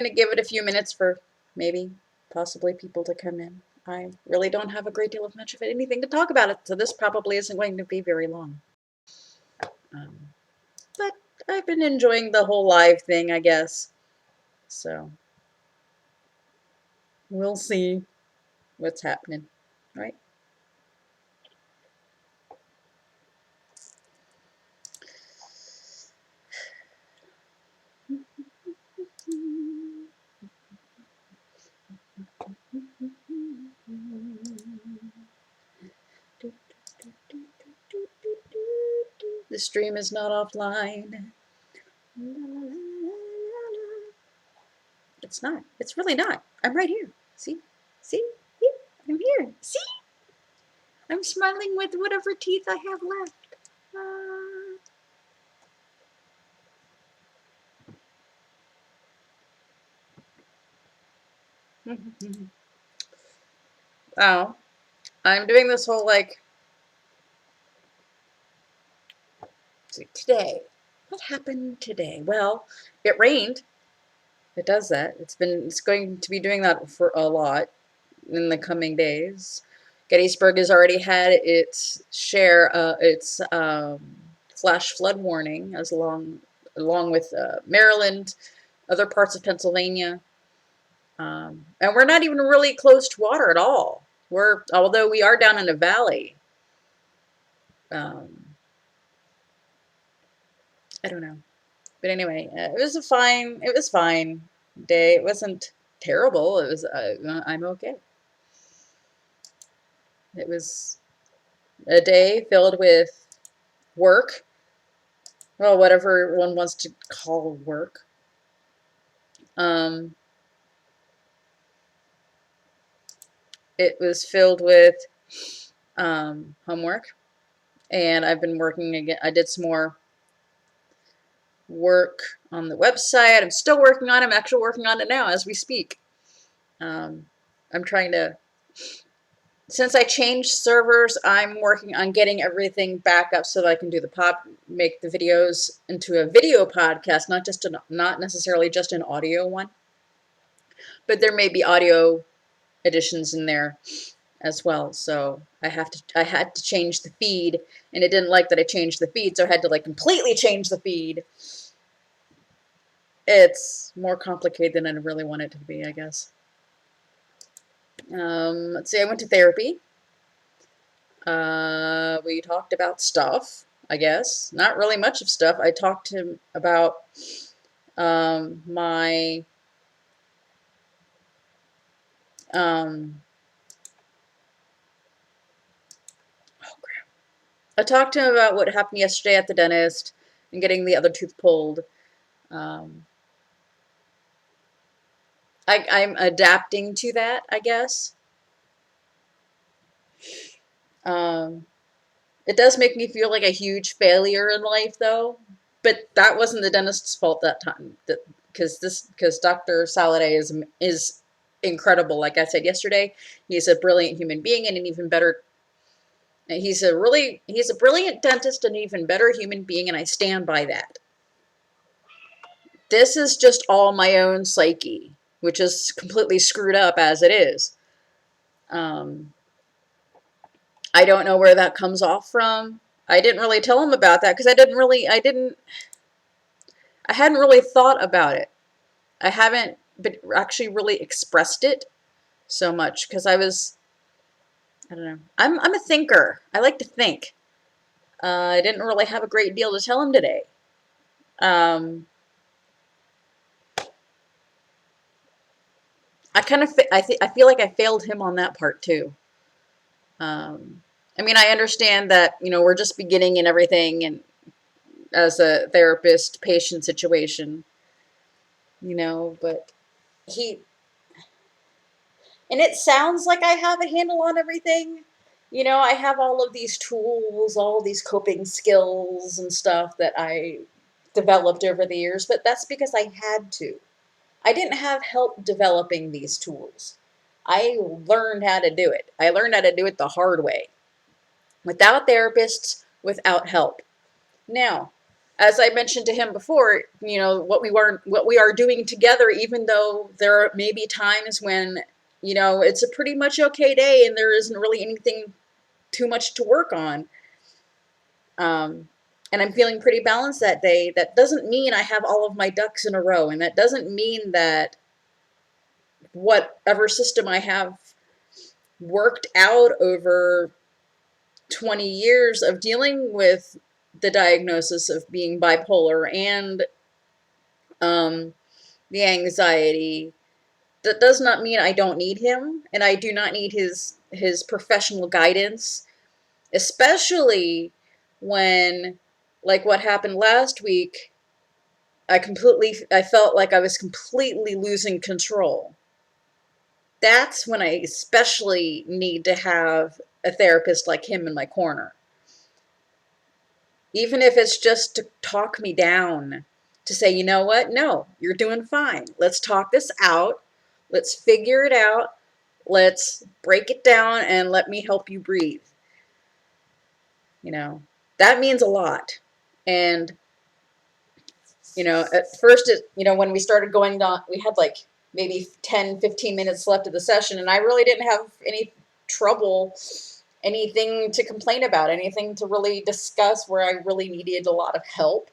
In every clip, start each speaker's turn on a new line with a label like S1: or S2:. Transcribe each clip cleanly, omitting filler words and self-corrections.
S1: going to give it a few minutes for maybe, possibly people to come in. I really don't have a great deal of much of anything to talk about it, so this probably isn't going to be very long. But I've been enjoying the whole live thing, I guess. So we'll see what's happening, right? The stream is not offline. It's not. It's really not. I'm right here. See? See? I'm here. See? I'm smiling with whatever teeth I have left. Oh, I'm doing this whole like today. What happened today? Well, it rained. It does that. It's going to be doing that for a lot in the coming days. Gettysburg has already had its share, its flash flood warning, along with Maryland, other parts of Pennsylvania, and we're not even really close to water at all. Although we are down in a valley. I don't know, but anyway, it was fine day. It wasn't terrible. It was. I'm okay. It was a day filled with work. Well, whatever one wants to call work. Um, it was filled with homework, and I've been working again. I did some more work on the website. I'm still working on it. I'm actually working on it now as we speak. I'm trying to, since I changed servers, I'm working on getting everything back up so that I can do make the videos into a video podcast, not necessarily just an audio one, but there may be audio additions in there as well. So I had to change the feed, and it didn't like that I changed the feed, so I had to like completely change the feed. It's more complicated than I really want it to be, I guess. Let's see, I went to therapy. We talked about stuff, I guess. Not really much of stuff. I talked to him about my oh crap. I talked to him about what happened yesterday at the dentist and getting the other tooth pulled. I'm adapting to that, I guess. It does make me feel like a huge failure in life, though. But that wasn't the dentist's fault that time. Because Dr. Saladay is incredible. Like I said yesterday, he's a brilliant human being and an even better. He's a brilliant dentist and an even better human being, and I stand by that. This is just all my own psyche, which is completely screwed up as it is. I don't know where that comes off from. I didn't really tell him about that because I hadn't really thought about it. I haven't actually really expressed it so much because I don't know. I'm a thinker. I like to think. I didn't really have a great deal to tell him today. I feel like I failed him on that part too. I mean, I understand that, we're just beginning and everything, and as a therapist-patient situation, but and it sounds like I have a handle on everything. I have all of these tools, all these coping skills and stuff that I developed over the years, but that's because I had to. I didn't have help developing these tools. I learned how to do it. I learned how to do it the hard way. Without therapists, without help. Now, as I mentioned to him before, what we are doing together, even though there may be times when, it's a pretty much okay day and there isn't really anything too much to work on. And I'm feeling pretty balanced that day. That doesn't mean I have all of my ducks in a row. And that doesn't mean that whatever system I have worked out over 20 years of dealing with the diagnosis of being bipolar and the anxiety, that does not mean I don't need him, and I do not need his professional guidance, especially when, like what happened last week, I felt like I was completely losing control. That's when I especially need to have a therapist like him in my corner. Even if it's just to talk me down, to say, you know what? No, you're doing fine. Let's talk this out. Let's figure it out. Let's break it down and let me help you breathe. That means a lot. And, at first, when we started going on, we had like maybe 10, 15 minutes left of the session, and I really didn't have any trouble, anything to complain about, anything to really discuss where I really needed a lot of help.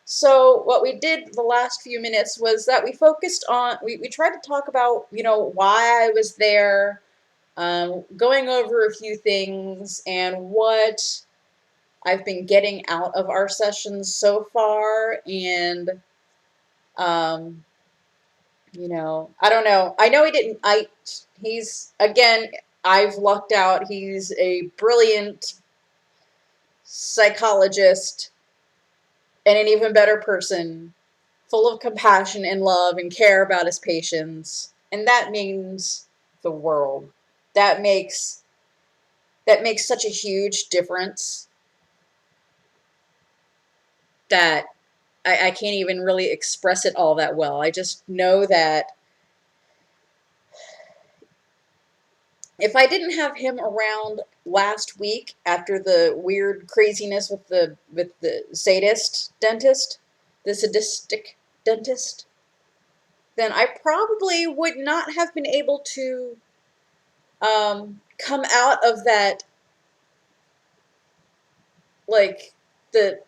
S1: So what we did the last few minutes was that we focused on, we tried to talk about, why I was there, going over a few things and what I've been getting out of our sessions so far. And, I don't know. I know I've lucked out. He's a brilliant psychologist and an even better person, full of compassion and love and care about his patients. And that means the world. That makes such a huge difference that I can't even really express it all that well. I just know that if I didn't have him around last week after the weird craziness with the the sadistic dentist, then I probably would not have been able to come out of that, like the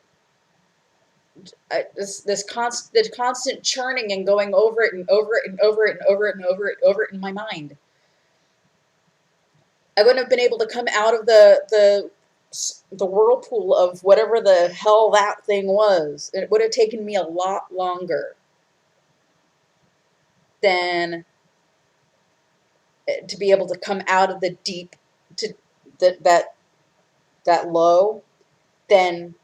S1: the constant churning and going over it and over it and over it and over it and over it and over it in my mind. I wouldn't have been able to come out of the whirlpool of whatever the hell that thing was. It would have taken me a lot longer than to be able to come out of the deep to that low than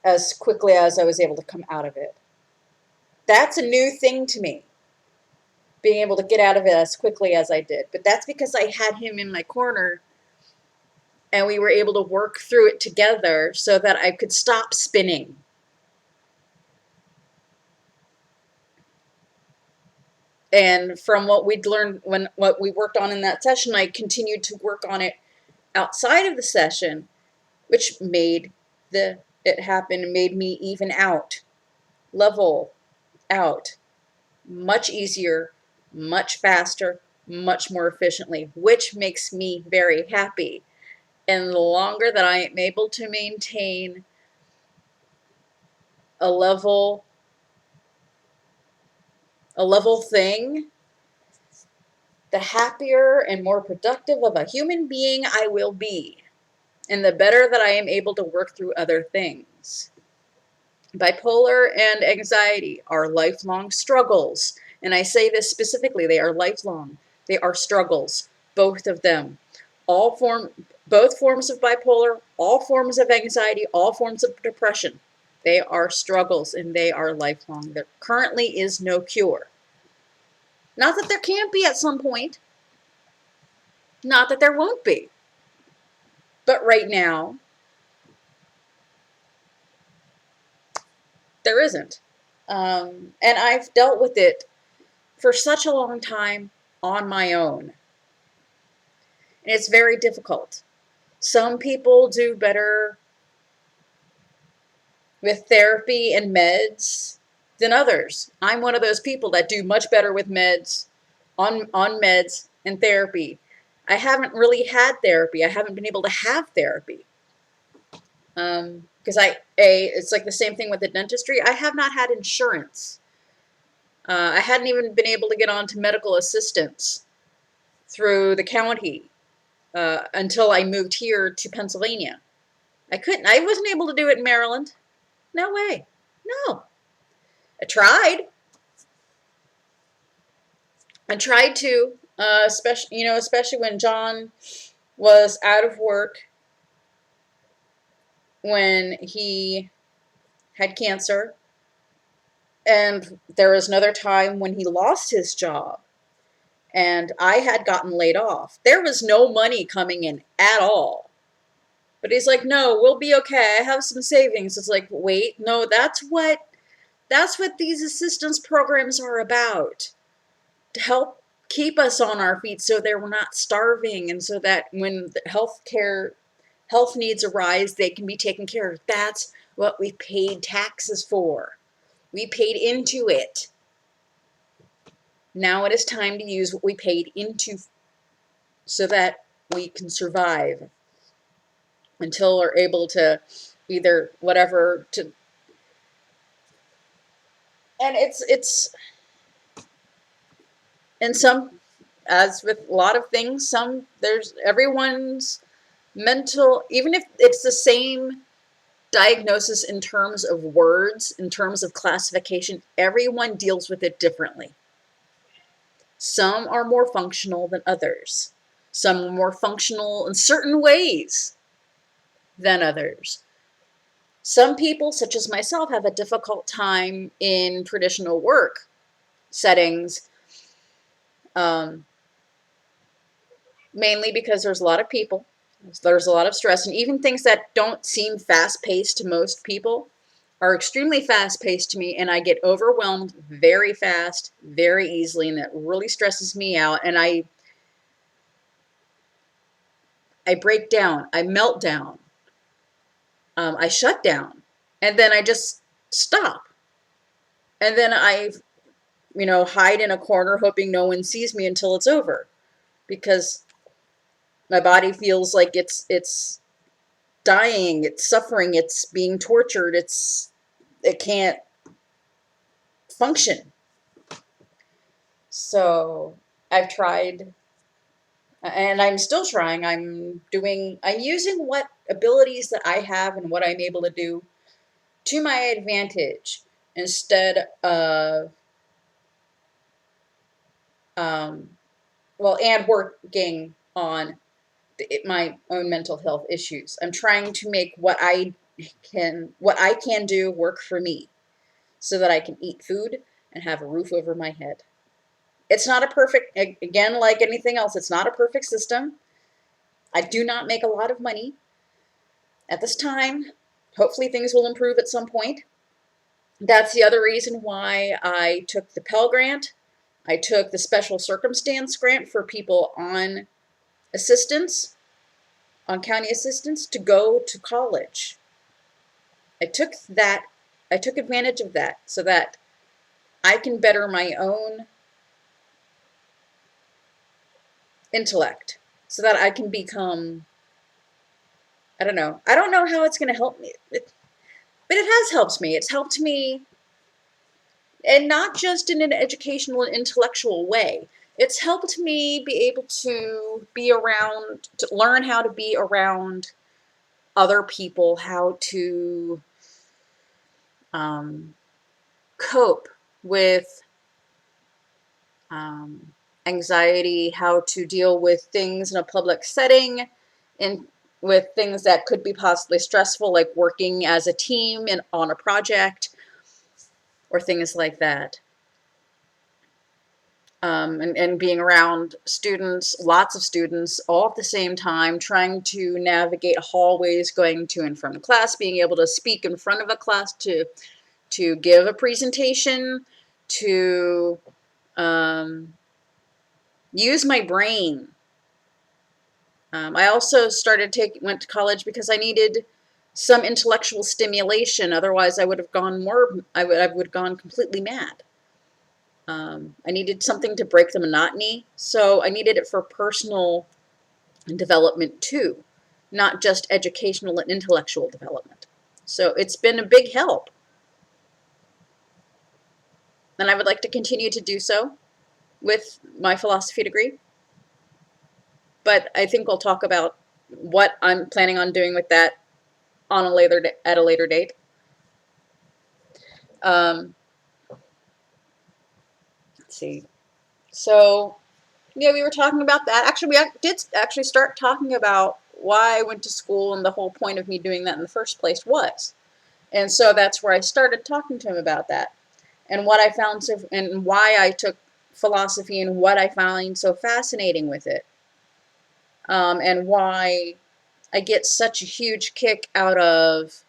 S1: as quickly as I was able to come out of it. That's a new thing to me, being able to get out of it as quickly as I did. But that's because I had him in my corner and we were able to work through it together so that I could stop spinning. And from what we'd learned, what we worked on in that session, I continued to work on it outside of the session, which made it happen, made me even out, level out, much easier, much faster, much more efficiently, which makes me very happy. And the longer that I am able to maintain a level thing, the happier and more productive of a human being I will be, and the better that I am able to work through other things. Bipolar and anxiety are lifelong struggles, and I say this specifically, they are lifelong. They are struggles, both of them. Both forms of bipolar, all forms of anxiety, all forms of depression. They are struggles and they are lifelong. There currently is no cure. Not that there can't be at some point. Not that there won't be. But right now, there isn't. And I've dealt with it for such a long time on my own. And it's very difficult. Some people do better with therapy and meds than others. I'm one of those people that do much better with meds, on meds and therapy. I haven't really had therapy. I haven't been able to have therapy. Because it's like the same thing with the dentistry. I have not had insurance. I hadn't even been able to get onto medical assistance through the county until I moved here to Pennsylvania. I wasn't able to do it in Maryland. No way. No. I tried. I tried to, especially when John was out of work, when he had cancer, and there was another time when he lost his job, and I had gotten laid off. There was no money coming in at all. But he's like, no, we'll be okay. I have some savings. It's like, wait, no, that's what these assistance programs are about. To help keep us on our feet so that we're not starving, and so that when the health needs arise, they can be taken care of. That's what we paid taxes for. We paid into it. Now it is time to use what we paid into so that we can survive until we're able to either whatever to. And it's and some, as with a lot of things, there's everyone's mental, even if it's the same diagnosis in terms of words, in terms of classification, everyone deals with it differently. Some are more functional than others. Some are more functional in certain ways than others. Some people, such as myself, have a difficult time in traditional work settings, mainly because there's a lot of people, there's a lot of stress, and even things that don't seem fast-paced to most people are extremely fast-paced to me, and I get overwhelmed very fast, very easily, and that really stresses me out, and I break down, I melt down, I shut down, and then I just stop. And then I, hide in a corner hoping no one sees me until it's over, because my body feels like it's dying, it's suffering, it's being tortured, it can't function. So I've tried, and I'm still trying. I'm using what abilities that I have and what I'm able to do to my advantage, instead of and working on my own mental health issues. I'm trying to make what I can do work for me, so that I can eat food and have a roof over my head. It's not a perfect, again, like anything else, it's not a perfect system. I do not make a lot of money at this time. Hopefully things will improve at some point. That's the other reason why I took the Pell Grant. I took the Special Circumstance Grant for people on assistance, on county assistance, to go to college. I took advantage of that so that I can better my own intellect, so that I can become, I don't know how it's going to help me, but it has helped me. It's helped me, and not just in an educational and intellectual way. It's helped me be able to learn how to be around other people, how to cope with anxiety, how to deal with things in a public setting, and with things that could be possibly stressful, like working as a team on a project, or things like that. And being around students, lots of students, all at the same time, trying to navigate hallways, going to and from class, being able to speak in front of a class, to give a presentation, to use my brain. I also went to college because I needed some intellectual stimulation. Otherwise, I would have gone I would have gone completely mad. I needed something to break the monotony, so I needed it for personal development too, not just educational and intellectual development. So it's been a big help, and I would like to continue to do so with my philosophy degree. But I think we'll talk about what I'm planning on doing with that on at a later date. Let's see. So, yeah, we were talking about that. Actually, we did actually start talking about why I went to school and the whole point of me doing that in the first place was. And so that's where I started talking to him about that and what I found and why I took philosophy and what I find so fascinating with it. And why I get such a huge kick out of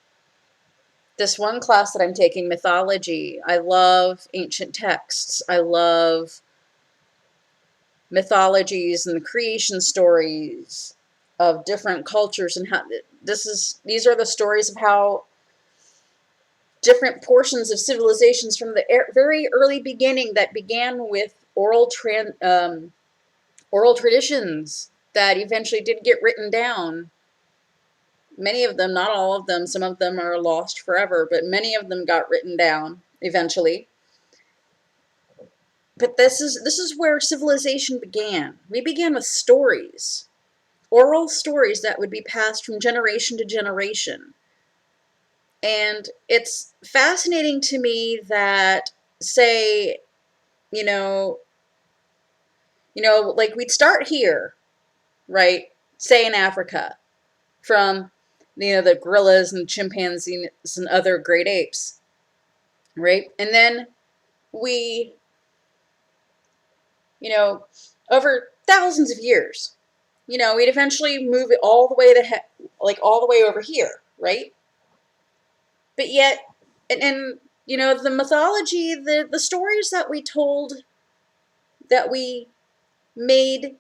S1: this one class that I'm taking, mythology. I love ancient texts. I love mythologies and the creation stories of different cultures, and how these are the stories of how different portions of civilizations from the very early beginning that began with oral traditions that eventually did get written down. Many of them, not all of them, some of them are lost forever, but many of them got written down eventually. But this is where civilization began. We began with stories, oral stories that would be passed from generation to generation. And it's fascinating to me that, say, you know, like we'd start here, right? Say in Africa, from the gorillas and chimpanzees and other great apes, right? And then we, over thousands of years, we'd eventually move it all the way all the way over here, right? But yet, and the mythology, the stories that we told, that we made,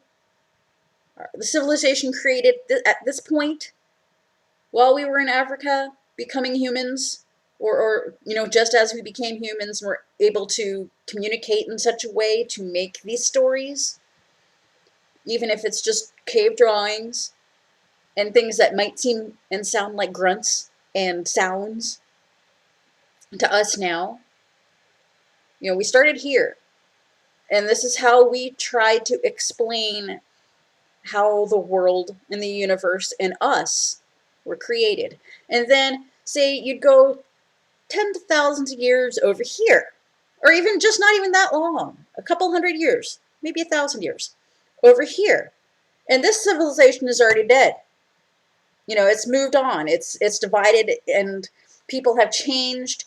S1: the civilization created at this point, while we were in Africa, becoming humans, or just as we became humans, we're able to communicate in such a way to make these stories, even if it's just cave drawings and things that might seem and sound like grunts and sounds to us now. We started here, and this is how we tried to explain how the world and the universe and us were created. And then, say you'd go tens of thousands of years over here, or even just not even that long, a couple hundred years, maybe 1,000 years over here, and this civilization is already dead. It's moved on. It's divided, and people have changed.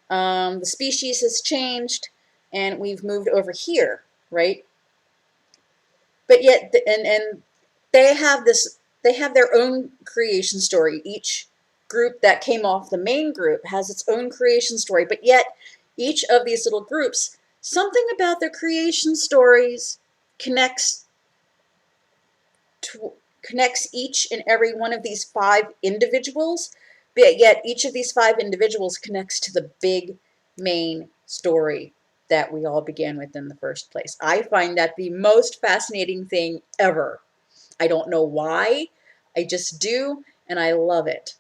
S1: The species has changed, and we've moved over here, right? But yet, and they have their own creation story. Each group that came off the main group has its own creation story, but yet each of these little groups, something about their creation stories connects each and every one of these 5 individuals, but yet each of these 5 individuals connects to the big main story that we all began with in the first place. I find that the most fascinating thing ever. I don't know why, I just do, and I love it.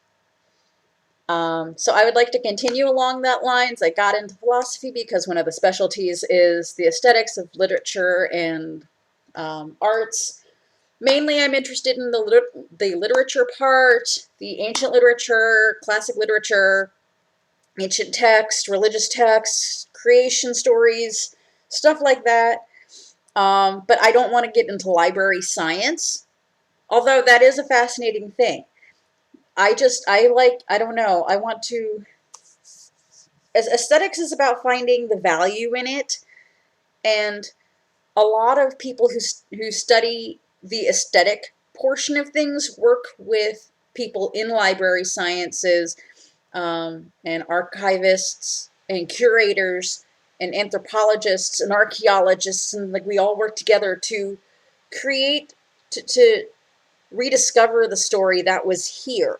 S1: So I would like to continue along that lines. I got into philosophy because one of the specialties is the aesthetics of literature and arts. Mainly, I'm interested in the literature part, the ancient literature, classic literature, ancient text, religious texts, creation stories, stuff like that. But I don't want to get into library science, although that is a fascinating thing. I don't know, I want to, as aesthetics is about finding the value in it, and a lot of people who study the aesthetic portion of things work with people in library sciences, and archivists and curators and anthropologists and archaeologists, and we all work together to to rediscover the story that was here.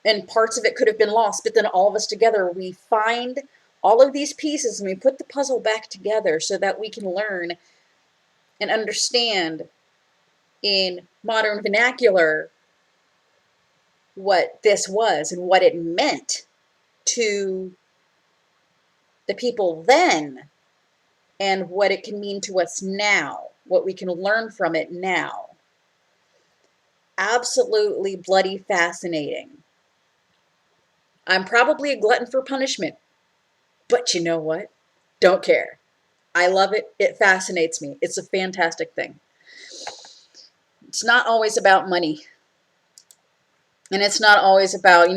S1: and parts of it could have been lost, but then all of us together, we find all of these pieces and we put the puzzle back together so that we can learn and understand in modern vernacular what this was and what it meant to the people then and what it can mean to us now, what we can learn from it now. Absolutely bloody fascinating. I'm probably a glutton for punishment, but you know what? Don't care. I love it. It fascinates me. It's a fantastic thing. It's not always about money. And it's not always about,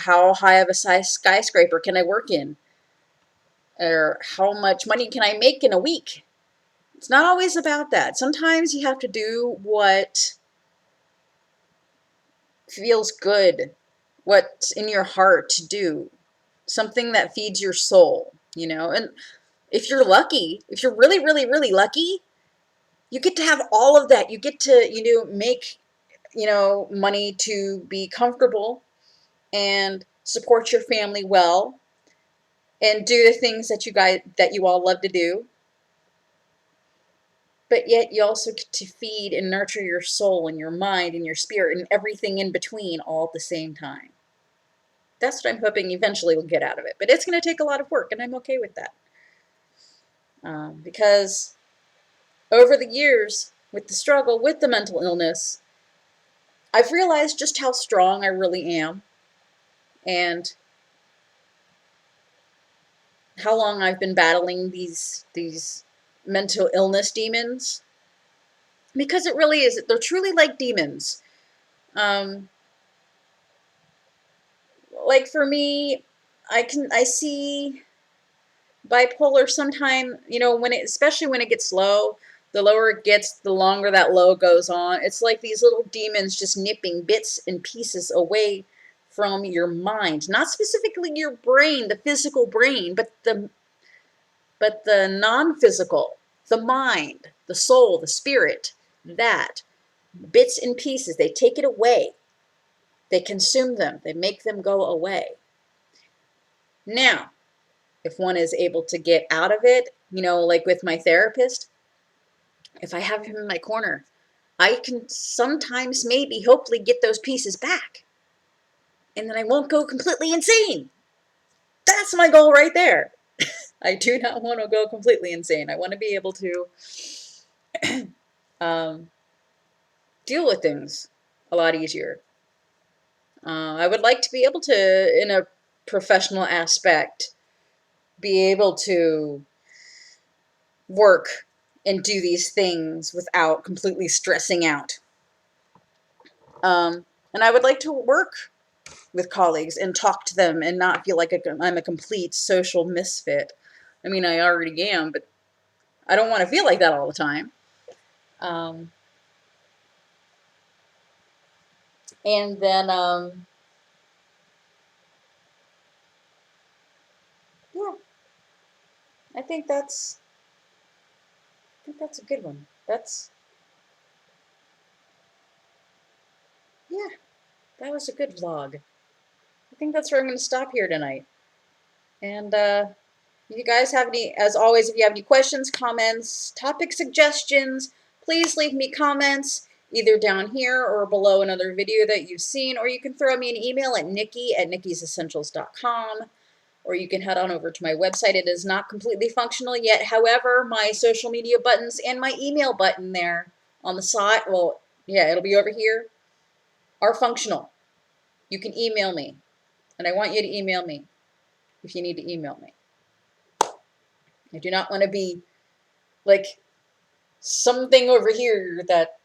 S1: how high of a skyscraper can I work in? Or how much money can I make in a week? It's not always about that. Sometimes you have to do what feels good, what's in your heart to do, something that feeds your soul, And if you're lucky, if you're really, really, really lucky, you get to have all of that. You get to, make, money to be comfortable and support your family well and do the things that you all love to do. But yet you also get to feed and nurture your soul and your mind and your spirit and everything in between all at the same time. That's what I'm hoping eventually we'll get out of it. But it's going to take a lot of work, and I'm okay with that. Because over the years, with the struggle, with the mental illness, I've realized just how strong I really am and how long I've been battling these mental illness demons. Because it really is, they're truly like demons. Like for me, I see bipolar sometime, especially when it gets low, the lower it gets, the longer that low goes on. It's like these little demons just nipping bits and pieces away from your mind, not specifically your brain, the physical brain, but the non-physical, the mind, the soul, the spirit, that bits and pieces, they take it away. They consume them. They make them go away. Now, if one is able to get out of it, like with my therapist, if I have him in my corner, I can sometimes maybe hopefully get those pieces back. And then I won't go completely insane. That's my goal right there. I do not want to go completely insane. I want to be able to deal with things a lot easier. I would like to be able to, in a professional aspect, be able to work and do these things without completely stressing out. And I would like to work with colleagues and talk to them and not feel like I'm a complete social misfit. I mean, I already am, but I don't want to feel like that all the time. And then, yeah, I think that's a good one. Yeah, that was a good vlog. I think that's where I'm going to stop here tonight. And if you guys have any, as always, if you have any questions, comments, topic suggestions, please leave me comments either down here or below another video that you've seen, or you can throw me an email at nikki@nikkisessentials.com, or you can head on over to my website. It is not completely functional yet. However, my social media buttons and my email button there on the side, well, yeah, it'll be over here, are functional. You can email me, and I want you to email me if you need to email me. I do not want to be like something over here that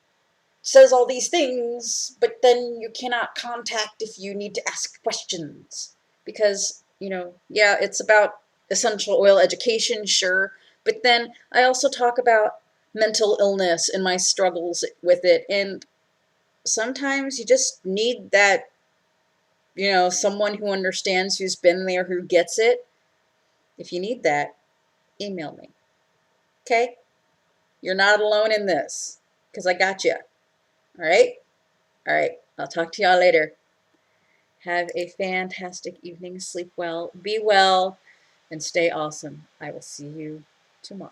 S1: says all these things, but then you cannot contact if you need to ask questions. Because, yeah, it's about essential oil education, sure, but then I also talk about mental illness and my struggles with it, and sometimes you just need that, someone who understands, who's been there, who gets it. If you need that, email me. Okay? You're not alone in this, because I got you. All right? All right. I'll talk to y'all later. Have a fantastic evening. Sleep well, be well, and stay awesome. I will see you tomorrow.